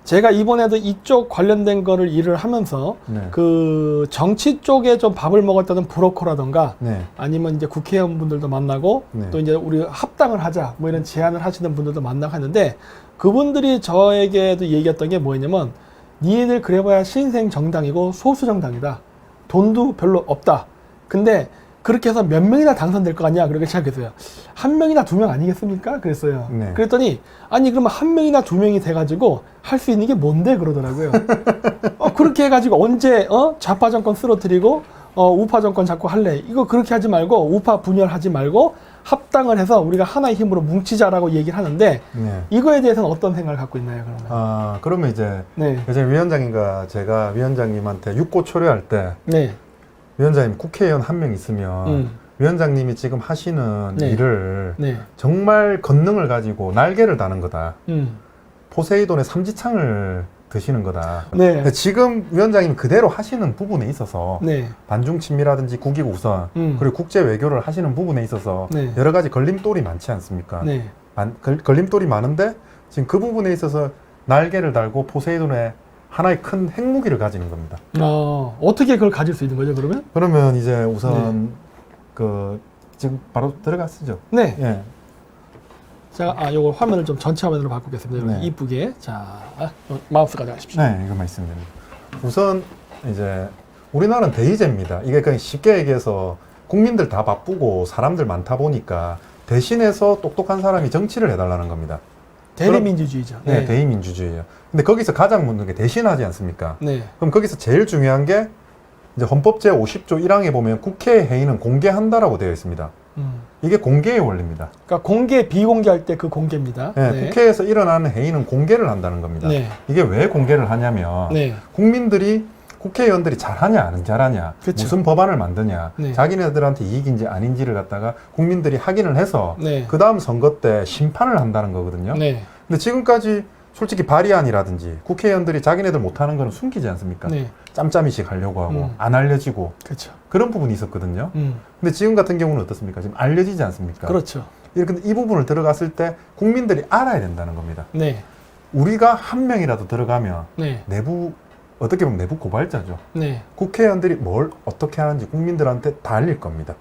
제가 이번에도 이쪽 관련된 거를 일을 하면서 네. 그 정치 쪽에 좀 밥을 먹었다는 브로커라던가 네. 아니면 이제 국회의원분들도 만나고 네. 또 이제 우리 합당을 하자 뭐 이런 제안을 하시는 분들도 만나고 하는데 그분들이 저에게도 얘기했던 게 뭐였냐면 니네들 그래봐야 신생 정당이고 소수 정당이다. 돈도 별로 없다. 근데 그렇게 해서 몇 명이나 당선될 거 아니야? 그렇게 생각했어요. 한 명이나 두 명 아니겠습니까? 그랬어요. 네. 그랬더니 아니 그러면 한 명이나 두 명이 돼가지고 할 수 있는 게 뭔데? 그러더라고요. 그렇게 해가지고 언제 좌파 정권 쓰러뜨리고 우파 정권 잡고 할래? 이거 그렇게 하지 말고 우파 분열하지 말고 합당을 해서 우리가 하나의 힘으로 뭉치자라고 얘기를 하는데 네. 이거에 대해서는 어떤 생각을 갖고 있나요? 그러면? 아, 그러면 이제 네. 위원장님과 제가 위원장님한테 육고 초려할 때 네. 위원장님 국회의원 한 명 있으면 위원장님이 지금 하시는 네. 일을 네. 정말 권능을 가지고 날개를 다는 거다. 음. 포세이돈의 삼지창을 드시는 거다. 네. 근데 지금 위원장님이 그대로 하시는 부분에 있어서 네. 반중 친미라든지 국익 우선 그리고 국제 외교를 하시는 부분에 있어서 네. 여러 가지 걸림돌이 많지 않습니까? 네. 걸림돌이 많은데 지금 그 부분에 있어서 날개를 달고 포세이돈의 하나의 큰 핵무기를 가지는 겁니다. 어떻게 그걸 가질 수 있는 거죠, 그러면? 그러면 이제 우선 지금 바로 들어갔으죠. 네. 예. 제가 요거 화면을 좀 전체 화면으로 바꾸겠습니다. 이렇게 네. 이쁘게. 자, 마우스 가져가십시오. 네, 이거만 있으면 됩니다. 우선 이제 우리나라는 대의제입니다. 이게 그냥 쉽게 얘기해서 국민들 다 바쁘고 사람들 많다 보니까 대신해서 똑똑한 사람이 정치를 해달라는 겁니다. 대리민주주의죠. 네, 대의민주주의예요. 근데 거기서 가장 묻는 게 대신하지 않습니까? 네. 그럼 거기서 제일 중요한 게 이제 헌법 제50조 1항에 보면 국회 회의는 공개한다라고 되어 있습니다. 이게 공개의 원리입니다. 그러니까 공개, 비공개할 때 그 공개입니다. 네, 네. 국회에서 일어나는 회의는 공개를 한다는 겁니다. 네. 이게 왜 공개를 하냐면 네. 국민들이 국회의원들이 잘하냐 안 잘하냐 그쵸. 무슨 법안을 만드냐 네. 자기네들한테 이익인지 아닌지를 갖다가 국민들이 확인을 해서 네. 그 다음 선거 때 심판을 한다는 거거든요. 네. 근데 지금까지 솔직히 발의안이라든지 국회의원들이 자기네들 못하는 거는 숨기지 않습니까? 네. 짬짬이씩 하려고 하고 안 알려지고 그렇죠. 그런 부분이 있었거든요. 근데 지금 같은 경우는 어떻습니까? 지금 알려지지 않습니까? 그렇죠. 이렇게 이 부분을 들어갔을 때 국민들이 알아야 된다는 겁니다. 네. 우리가 한 명이라도 들어가면 네. 내부 어떻게 보면 내부 고발자죠. 네. 국회의원들이 뭘 어떻게 하는지 국민들한테 다 알릴 겁니다.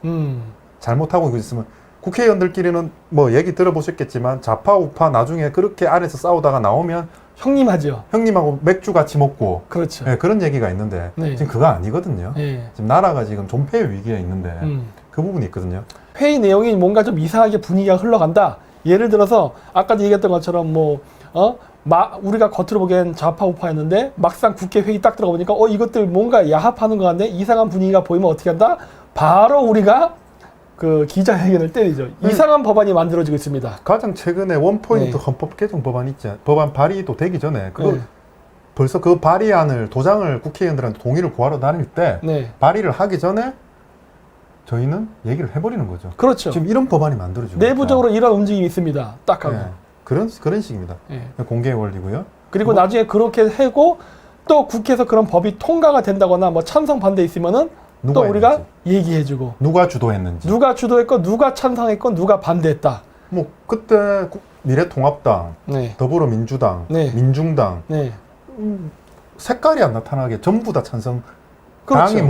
잘못하고 있으면 국회의원들끼리는 뭐 얘기 들어보셨겠지만 좌파 우파 나중에 그렇게 안에서 싸우다가 나오면 형님하죠. 형님하고 맥주 같이 먹고 그렇죠. 네, 그런 얘기가 있는데 네. 지금 그거 아니거든요. 네. 지금 나라가 지금 존폐 위기에 있는데 그 부분이 있거든요. 회의 내용이 뭔가 좀 이상하게 분위기가 흘러간다. 예를 들어서 아까도 얘기했던 것처럼 우리가 겉으로 보기엔 좌파 우파였는데 막상 국회 회의 딱 들어가보니까 이것들 뭔가 야합하는 것 같네. 이상한 분위기가 보이면 어떻게 한다? 바로 우리가 그 기자회견을 때리죠. 이상한 법안이 만들어지고 있습니다. 가장 최근에 원포인트 네. 헌법 개정 법안 있지 법안 발의도 되기 전에 그거 네. 벌써 그 발의안을 도장을 국회의원들한테 동의를 구하러 다닐 때 네. 발의를 하기 전에 저희는 얘기를 해버리는 거죠. 그렇죠. 지금 이런 법안이 만들어지고 내부적으로 이런 움직임이 있습니다. 딱 하고. 네. 그런 식입니다. 네. 공개의 원리고요. 그리고 나중에 그렇게 하고 또 국회에서 그런 법이 통과가 된다거나 뭐 찬성 반대 있으면은 또 우리가 했는지, 얘기해주고 누가 주도했는지, 누가 주도했건 누가 찬성했건 누가 반대했다. 뭐 그때 미래통합당, 네. 더불어민주당, 네. 민중당 네. 색깔이 안 나타나게 전부 다 찬성. 그렇죠. 당의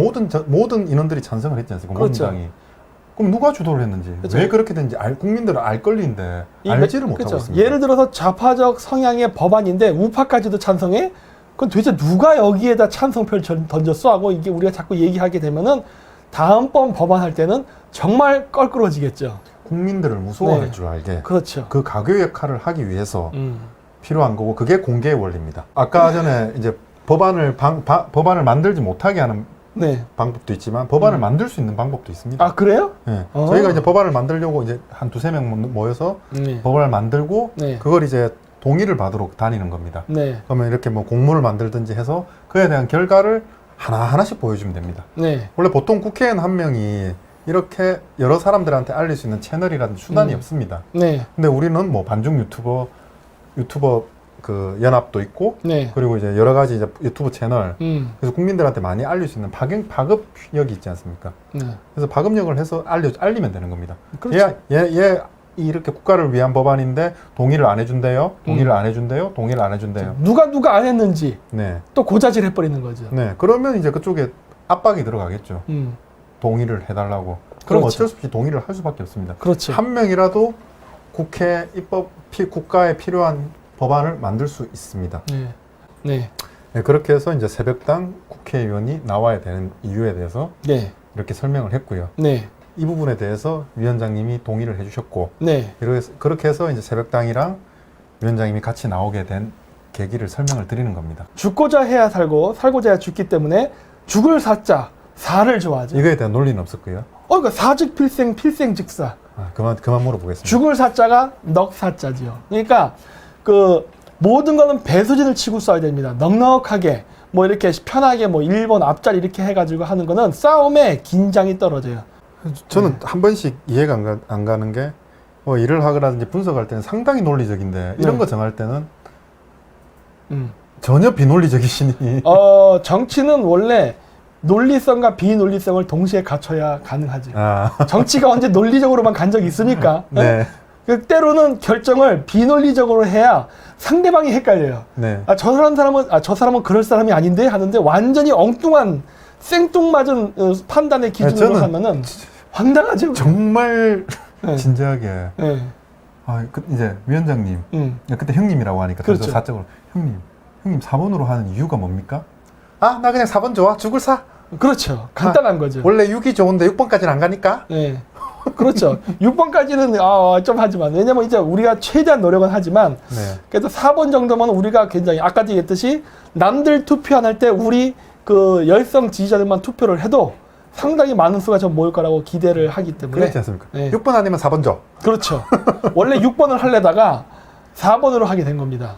모든 인원들이 찬성을 했지 않습니까? 그렇죠. 민주당이. 그럼 누가 주도를 했는지, 그렇죠. 왜 그렇게 됐는지 국민들은 알 권리인데 알지를 못하고 그렇죠. 있습니다. 예를 들어서 좌파적 성향의 법안인데 우파까지도 찬성해? 그건 도대체 누가 여기에다 찬성표를 던졌어? 하고 이게 우리가 자꾸 얘기하게 되면은 다음번 법안 할 때는 정말 껄끄러지겠죠. 국민들을 무서워할 네. 줄 알게 그렇죠. 그 가교 역할을 하기 위해서 필요한 거고 그게 공개의 원리입니다. 아까 전에 이제 법안을 만들지 못하게 하는 네. 방법도 있지만 법안을 만들 수 있는 방법도 있습니다. 아, 그래요? 네. 저희가 이제 법안을 만들려고 이제 한 두세 명 모여서 네. 법안을 만들고 네. 그걸 이제 동의를 받으러 다니는 겁니다. 네. 그러면 이렇게 뭐 공문을 만들든지 해서 그에 대한 결과를 하나하나씩 보여주면 됩니다. 네. 원래 보통 국회의원 한 명이 이렇게 여러 사람들한테 알릴 수 있는 채널이라든지 수단이 없습니다. 네. 근데 우리는 뭐 반중 유튜버 그 연합도 있고 네. 그리고 이제 여러 가지 이제 유튜브 채널 음. 그래서 국민들한테 많이 알릴 수 있는 파급력이 있지 않습니까? 네. 그래서 파급력을 해서 알리면 되는 겁니다. 그렇죠. 얘 이렇게 국가를 위한 법안인데 동의를 안 해준대요. 동의를 안 해준대요. 동의를 안 해준대요. 누가 안 했는지 네. 또 고자질 해버리는 거죠. 네. 그러면 이제 그쪽에 압박이 들어가겠죠. 음. 동의를 해달라고. 그럼 그렇죠. 어쩔 수 없이 동의를 할 수밖에 없습니다. 그렇죠. 한 명이라도 국회 국가에 필요한 법안을 만들 수 있습니다. 네. 네. 네, 그렇게 해서 이제 새벽당 국회의원이 나와야 되는 이유에 대해서 네. 이렇게 설명을 했고요. 네. 이 부분에 대해서 위원장님이 동의를 해주셨고, 네. 그렇게 해서 이제 새벽당이랑 위원장님이 같이 나오게 된 계기를 설명을 드리는 겁니다. 죽고자 해야 살고 살고자 해야 죽기 때문에 죽을 사자 사를 좋아하죠. 이거에 대한 논리는 없었고요. 그러니까 사즉 필생 필생즉사. 그만 물어보겠습니다. 죽을 사자가 넉사자지요. 그러니까 그 모든 거는 배수진을 치고 써야 됩니다. 넉넉하게 뭐 이렇게 편하게 뭐 1번 앞자리 이렇게 해가지고 하는 거는 싸움에 긴장이 떨어져요. 저는 한 번씩 이해가 안 가는 게 뭐 일을 하거나 분석할 때는 상당히 논리적인데 이런 네. 거 정할 때는 음. 전혀 비논리적이시니. 정치는 원래 논리성과 비논리성을 동시에 갖춰야 가능하죠. 정치가 언제 논리적으로만 간 적이 있습니까? 네. 때로는 결정을 비논리적으로 해야 상대방이 헷갈려요. 네. 저 사람은 그럴 사람이 아닌데 하는데 완전히 엉뚱한 생뚱맞은 판단의 기준으로 저는 하면은 황당하죠. 정말 네. 진지하게. 네. 이제 위원장님. 그때 형님이라고 하니까 그렇죠. 사적으로 형님 4번으로 하는 이유가 뭡니까? 나 그냥 4번 좋아. 죽을 사. 그렇죠. 간단한 거죠. 원래 6이 좋은데 6번까지는 안 가니까. 네. 그렇죠. 6번까지는 좀 하지만 왜냐면 이제 우리가 최대한 노력은 하지만 네. 그래도 4번 정도면 우리가 굉장히 아까 얘기했듯이 남들 투표 안 할 때 우리 그 열성 지지자들만 투표를 해도 상당히 많은 수가 좀 모일 거라고 기대를 하기 때문에 그렇지 않습니까? 네. 6번 아니면 4번 줘. 그렇죠. 원래 6번을 하려다가 4번으로 하게 된 겁니다.